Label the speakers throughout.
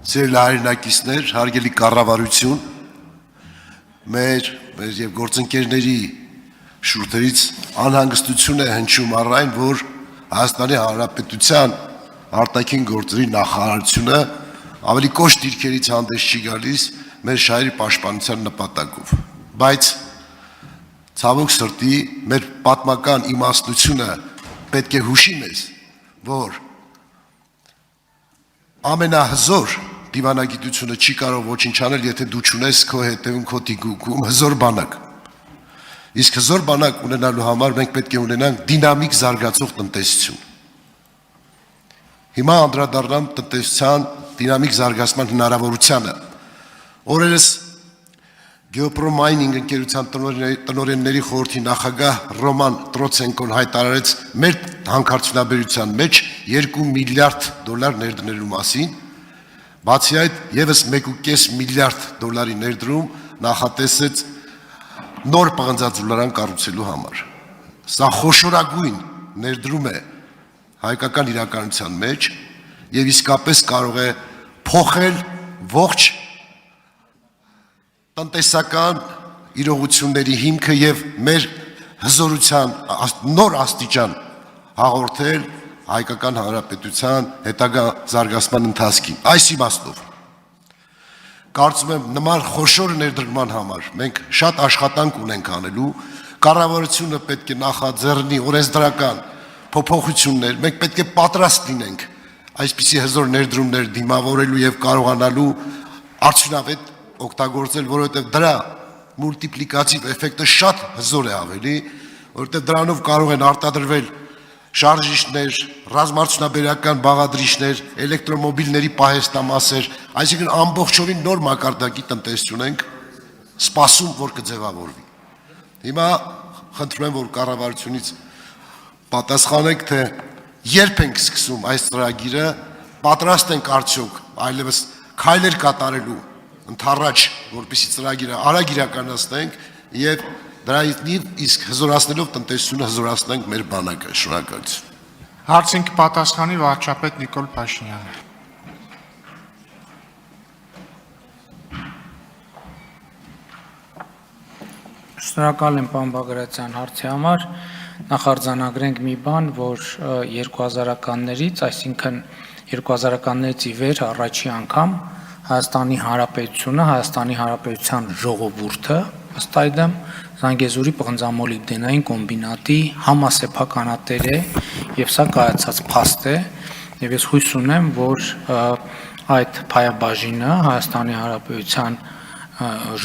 Speaker 1: Ձեր լայրնակիցներ, հարգելի կառավարություն, մեր եւ գործընկերների շուրթերից անհանգստություն է հնչում առ այն, որ Հայաստանի Հանրապետության արտաքին գործերի նախարարությունը ավելի կոշտ դիրքերից հանդես չի գալիս մեր շահերի պաշտպանության նպատակով, բայց ցավոք սրտի մեր պատմական իմաստնությունը պետք է հուշի մեզ, որ ամենահզոր դիվանագիտությունը չի կարող ոչինչ անել, եթե դու չունես քո հետևում քո թիկունքում հզոր բանակ։ Իսկ հզոր բանակ ունենալու համար մենք պետք է ունենանք դինամիկ զարգացող տնտեսություն։ Հիմա անդրադառնամ տնտեսության դինամիկ զարգացման հնարավորությանը։ Օրերս Գեոպրոմայնինգ ընկերության տնօրենների խորհրդի նախագահ Ռոման Տրոցենկոն հայտարարեց մեր հանքարդյունաբերության մեջ $2 միլիարդ ներդնելու մասին, բացի այդ եւս $1.5 միլիարդ ներդրում նախատեսեց նոր պղնձաձուլարան կառուցելու համար։ Սա խոշորագույն ներդրում է հայկական իրականության մեջ եւ իսկապես կարող է փոխել ողջ տնտեսական իրողությունների հիմքը եւ մեր հզորության նոր աստիճան հաղորդել հայկական հանրապետության հետագա զարգացման ընթացքին։ Այս իմաստով կարծում եմ նման խոշոր ներդրման համար մենք շատ աշխատանք ունենք անելու, կառավարությունը պետք է նախաձեռնի օրենսդրական փոփոխություններ, մենք պետք է պատրաստ լինենք այսպիսի հզոր ներդրումներ դիմավորելու եւ կարողանալու արդյունավետ օգտագործել, որովհետեւ դրա մուլտիպլիկատիվ էֆեկտը շատ հզոր է ավելի, որովհետեւ դրանով կարող են արտադրվել շարժիչներ, ռազմաարդյունաբերական բաղադրիչներ, էլեկտրոմոբիլների պահեստամասեր, այսինքն ամբողջովին նոր մակարդակի տնտեսություն ենք սպասում, որ կձևավորվի։ Հիմա խնդրում եմ, որ կառավարությունից պատասխանեք, թե երբ ենք սկսում այս ծրագիրը, պատրաստ ենք արդյոք այլևս քայլեր կատարելու ընդառաջ, որպեսզի ծրագիրը արագ իրականացնենք եւ դրանից իսկ հզորացնելով տնտեսությունը հզորացնենք մեր բանակը, շնորհակալություն։
Speaker 2: Հարցին կպատասխանի վարչապետ Նիկոլ Փաշինյանը։
Speaker 3: Շնորհակալ եմ պարոն Բագրատյան հարցի համար։ Նախ արձանագրենք մի բան, որ 2000-ականներից, այսինքն 2000-ականներից ի վեր առաջի անգամ Հայաստանի Հանրապետությունը, Հայաստանի Հանրապետության ժողովուրդը, ըստ այդմ Զանգեզուրի պղնձամոլիբդենային կոմբինատի համասեփականատեր է եւ սա կայացած փաստ է եւ ես հույս ունեմ, որ այդ փայաբաժինը Հայաստանի Հանրապետության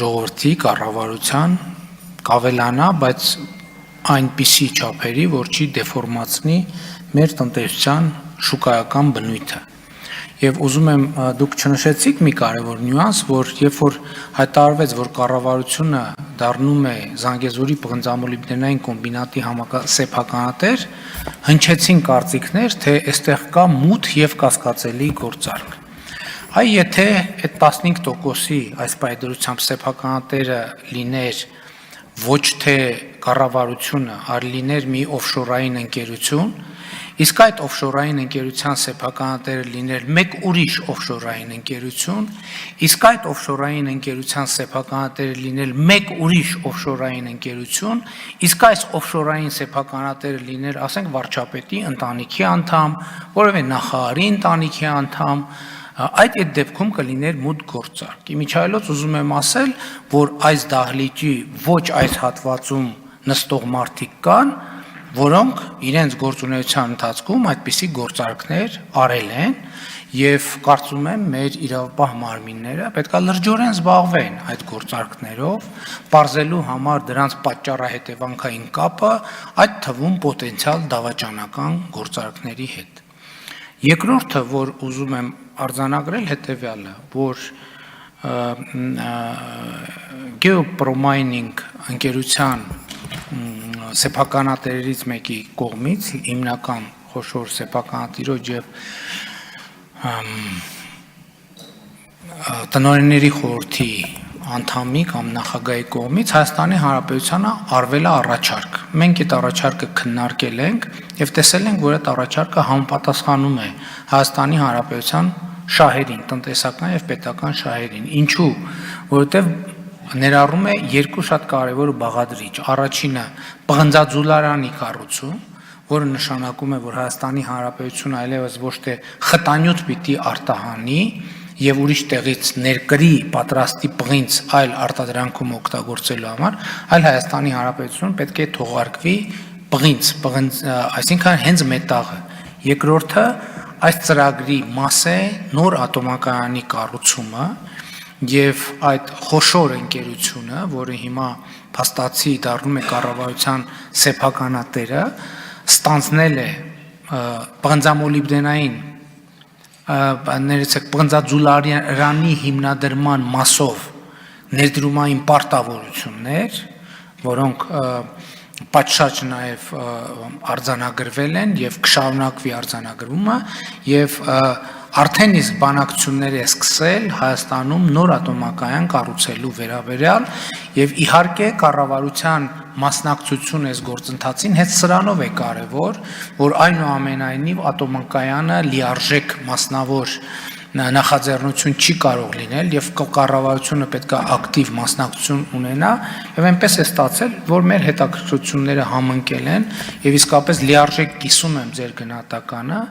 Speaker 3: ժողովրդի կառավարության կավելանա, բայց այնպիսի չափերի, որ չի դեֆորմացնի մեր տնտեսության շուկայական բնույթը։ Եվ ուզում եմ դուք չնշեցիք մի կարևոր նյուանս, որ երբ որ հայտարարվեց, որ կառավարությունը դառնում է Զանգեզուրի պղնձամոլիբդենային կոմբինատի համասեփականատեր, հնչեցին կարծիքներ, թե այստեղ կա մութ եւ կասկածելի գործարք։ Այ եթե այդ 15%-ի այս պայդրությամբ սեփականատերը լիներ ոչ թե կառավարությունը, այլ լիներ մի օֆշորային ընկերություն, իսկ այդ օֆշորային ընկերության սեփականատերը լիներ մեկ ուրիշ օֆշորային ընկերություն, իսկ այդ օֆշորային ընկերության սեփականատերը լիներ մեկ ուրիշ օֆշորային ընկերություն, իսկ այս օֆշորային սեփականատերը լիներ, ասենք, վարչապետի ընտանիքի անդամ, որևէ նախարարի ընտանիքի անդամ, այդ դեպքում կլիներ մութ գործարք։ Իմիջիայլոց ուզում եմ ասել, որ այս դահլիճի ոչ այս հատվածում նստող մարդիկ կան, որոնք իրենց գործունեության ընթացքում այդպիսի գործարքներ արել են եւ կարծում եմ մեր իրավապահ մարմինները պետքա լրջորեն զբաղվեն այդ գործարքներով, բարձելու համար դրանց պատճառահետևանքային կապը, այդ թվում պոտենցիալ դավաճանական գործարքների հետ։ Երկրորդը, որ ուզում եմ արձանագրել, հետեւյալը, որ Գեոպրոմայնինգ ընկերության սեփականատերերից մեկի կողմից, հիմնական խոշոր սեփականատիրոջ եւ տնօրենների խորհրդի անդամի կամ նախագահի կողմից Հայաստանի Հանրապետությանը արվել է առաջարկ։ Մենք այդ առաջարկը քննարկել ենք եւ տեսել ենք, որ այդ առաջարկը համապատասխանում է Հայաստանի Հանրապետության շահերին, տնտեսական եւ պետական շահերին։ Ինչու՞, որովհետեւ ներառում է երկու շատ կարևոր բաղադրիչ։ Առաջինը պղնձաձուլարանի կառուցում, որը նշանակում է, որ Հայաստանի Հանրապետությունը այլևս ոչ թե խտանյութ պիտի արտահանի եւ ուրիշ տեղից ներկրի պատրաստի պղինձ այլ արտադրանքում օգտագործելու համար, այլ Հայաստանի Հանրապետությունը պետք է թողարկվի պղինձ, այսինքն հենց մետաղը։ Երկրորդը այս ծրագրի մաս է նոր ատոմակայանի կառուցումը եւ այդ խոշոր ընկերությունը, որը հիմա փաստացի դառնում է կառավարության սեփականատերը, ստանձնել է պղնձամոլիբդենային պղնձաձուլարանի հիմնադրման մասով ներդրումային պարտավորություններ, որոնք պատշաճ նաև արձանագրվել են եւ կշարունակվի արձանագրումը եւ արդեն իսկ բանակցություններ է սկսել Հայաստանում նոր ատոմակայան կառուցելու վերաբերյալ եւ իհարկե կառավարության մասնակցություն այս գործընթացին հենց սրանով է կարևոր, որ այնուամենայնիվ ատոմակայանը լիարժեք մասնավոր նախաձեռնություն չի կարող լինել եւ կառավարությունը պետք է ակտիվ մասնակցություն ունենա եւ այնպես է ստացել, որ մեր հետաքրքրությունները համընկել են եւ իսկապես լիարժեք կիսում եմ ձեր գնահատականը։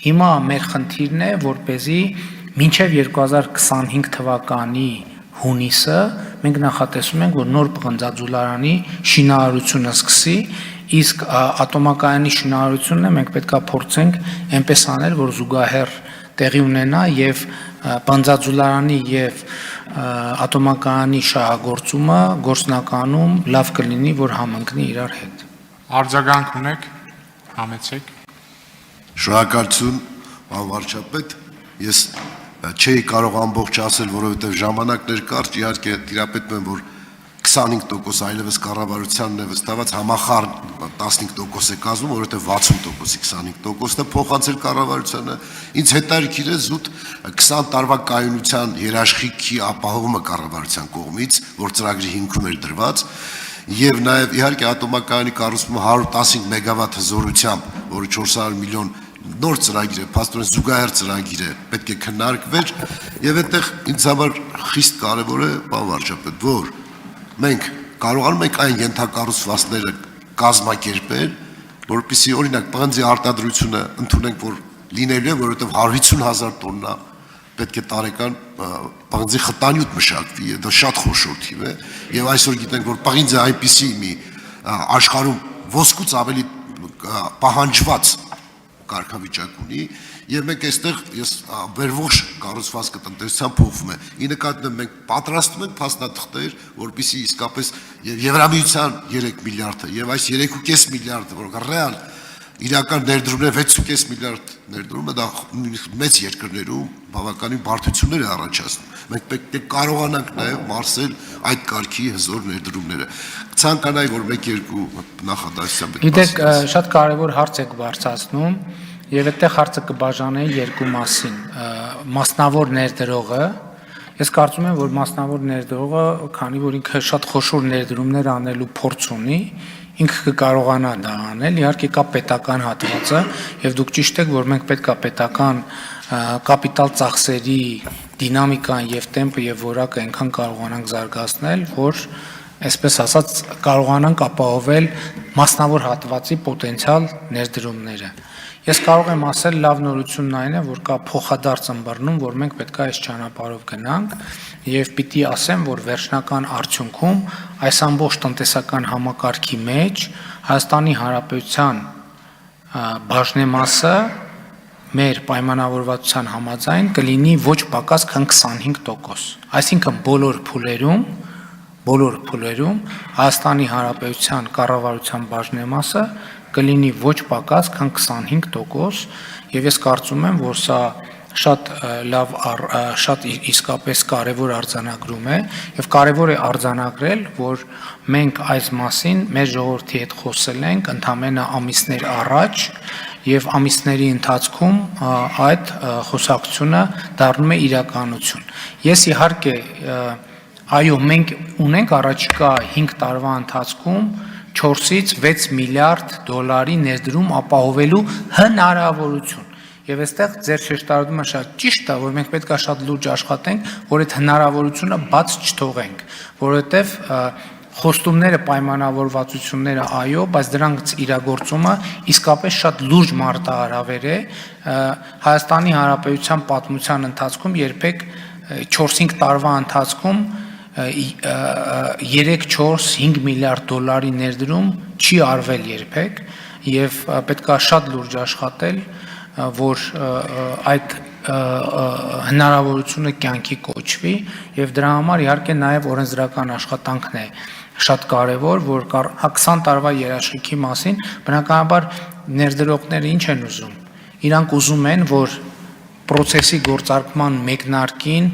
Speaker 3: Հիմա մեր խնդիրն է, որպեսզի մինչև 2025 թվականի հունիսը մենք նախատեսում ենք, որ նոր պղնձաձուլարանի շինարարությունը սկսի, իսկ ատոմակայանի շինարարությունը մենք պետք է փորձենք այնպես անել, որ զուգահեռ տեղի ունենա եւ պղնձաձուլարանի եւ ատոմակայանի շահագործումը գործնականում լավ կլինի, որ համընկնի իրար հետ։
Speaker 2: Արձագանք ունեք, համեցեք։
Speaker 1: Շնորհակալություն, պարոն վարչապետ, ես չէի կարող ամբողջ ասել, որովհետև ժամանակներ կարճ, իհարկե տիրապետում եմ, որ 25% այլևս կառավարությանն է վստահված, համախառն 15% է կազմում, որովհետև 60%-ի 25%-ը փոխանցել կառավարությանը, ինձ հետաքրքիր է զուտ 20 տարվա կայունության երաշխիքի ապահովումը կառավարության կողմից, որ ծրագրի հիմքում էր դրված, եւ նաեւ իհարկե ատոմակայանի կառուցումը 115 մեգավատ հզորությամբ, որը 400 միլիոն նոր ծրագիր է, փաստորեն զուգահեռ ծրագիր է, պետք է քննարկվեր եւ այդտեղ ինձ համար խիստ կարեւոր է, պարոն վարչապետ, որ մենք կարողանում ենք այն ենթակառուցվածքները կազմակերպել, որպեսզի օրինակ պղնձի արտադրությունը ընդունենք, որ լինելու է, որովհետեւ 150,000 տոննա պետք է տարեկան պղնձի խտանյութ մշակվի, դա շատ խոշոր թիվ է, եւ այսօր գիտենք, որ պղինձը այնպիսի մի աշխարհում ոսկուց ավելի պահանջված կարգավիճակ ունի, եւ մենք այստեղ ես վերողջ կառուցվածքը տնտեսության փոխվում է։ Ի նկատի ունեմ մենք պատրաստում ենք փաստաթղթեր, որպեսզի իսկապես եւ Եվրամիության 3 միլիարդը եւ այս 3.5 միլիարդը, որոնք ռեալ իրական ներդրումներ 6.5 միլիարդ ներդրումը դա մեծ երկրներում բավականին բարդություններ է առաջացնում։ Մենք պետք է կարողանանք նաև մարսել այդ կարգի հզոր ներդրումները։ Ցանկանայի որ 1-2 նախադասության պետք է։
Speaker 3: Գիտեք, շատ կարևոր հարց եք բարձրացնում եւ այդտեղ հարցը կբաժանեի երկու մասին։ Մասնավոր ներդրողը Ես կարծում եմ, որ մասնավոր ներդրողը, քանի որ ինքը շատ խոշոր ներդրումներ անելու փորձ ունի, ինքը կկարողանա դա անել, իհարկե կա պետական հատվածը, եւ դուք ճիշտ եք, որ մենք պետք է պետական կապիտալ ծախսերի դինամիկան եւ տեմպը եւ որակը այնքան կարողանանք զարգացնել, որ այսպես ասած կարողանանք ապահովել մասնավոր հատվածի պոտենցիալ ներդրումները։ Ես կարող եմ ասել լավ նորությունն այն է, որ կա փոխադարձ ըմբռնում, որ մենք պետք է այս ճանապարհով գնանք եւ պիտի ասեմ, որ վերջնական արդյունքում այս ամբողջ տնտեսական համակարգի մեջ Հայաստանի Հանրապետության բաժնեմասը մեր պայմանավորվածության համաձայն կլինի ոչ պակաս քան 25%։ Այսինքն բոլոր փուլերում Հայաստանի Հանրապետության կառավարության բաժնեմասը կլինի ոչ պակաս քան 25% եւ ես կարծում եմ, որ սա շատ իսկապես կարևոր արձանագրում է եւ կարևոր է արձանագրել, որ մենք այս մասին մեր ժողովրդի հետ խոսել ենք ընդամենը ամիսներ առաջ եւ ամիսների ընթացքում այդ խոսակցությունը դառնում է իրականություն։ Ես իհարկե այո, մենք ունենք առաջիկա 5 տարվա ընթացքում 4-ից 6 միլիարդ դոլարի ներդրում ապահովելու հնարավորություն։ Եվ այստեղ ձեր շեշտարարումը շատ ճիշտ է, որ մենք պետք է շատ լուրջ աշխատենք, որ այդ հնարավորությունը բաց չթողենք, որովհետև խոստումները, պայմանավորվածությունները այո, բայց դրանց իրագործումը իսկապես շատ լուրջ մարտահրավեր է։ Հայաստանի Հանրապետության պատմության ընթացքում երբեք 4-5 տարվա ընթացքում 3-4-5 միլիարդ դոլարի ներդրում չի արվել երբեք եւ պետք է շատ լուրջ աշխատել, որ այդ հնարավորությունը կյանքի կոչվի եւ դրա համար իհարկե նաեւ օրենսդրական աշխատանքն է շատ կարևոր, որ 20 տարվա երաշխիքի մասին բնականաբար ներդրողները ինչ են ուզում։ Իրանք ուզում են, որ process-ի գործարկման մեկնարկին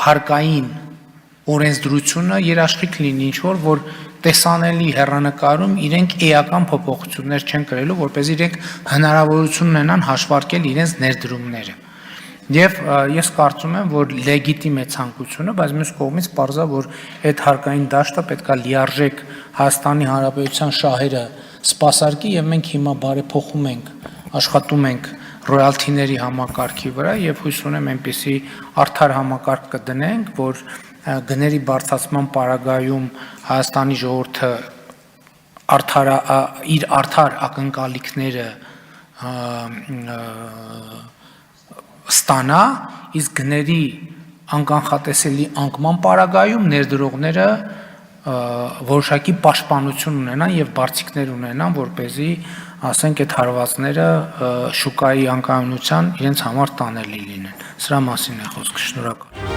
Speaker 3: հարկային օրենսդրությունը երաշխիք լինի ինչ որ տեսանելի հեռանկարում իրենք էական փոփոխություններ չեն կրելու, որպեսզի իրենք հնարավորություն ունենան հաշվարկել իրենց ներդրումները։ Եվ ես կարծում եմ, որ լեգիտիմ է ցանկությունը, բայց մյուս կողմից պարզա, որ այդ հարկային դաշտը պետքա լիարժեք Հայաստանի Հանրապետության շահերը սպասարկի եւ մենք հիմա բարեփոխում ենք, աշխատում ենք ռոյալթիների համակարգի վրա եւ հույս ունեմ այնպեսի արդար համակարգ կդնենք, որ գների բարձրացման պարագայում Հայաստանի ժողովուրդը իր արդար ակնկալիքները ստանա, իսկ գների անկանխատեսելի անկման պարագայում ներդրողները որոշակի պաշտպանություն ունենան եւ բարձիկներ ունենան, որպեսզի ասենք այդ հարվածները շուկայի անկայունության իրենց համար տանելի լինեն։ Սրա մասին է խոսքը։ Շնորհակալ։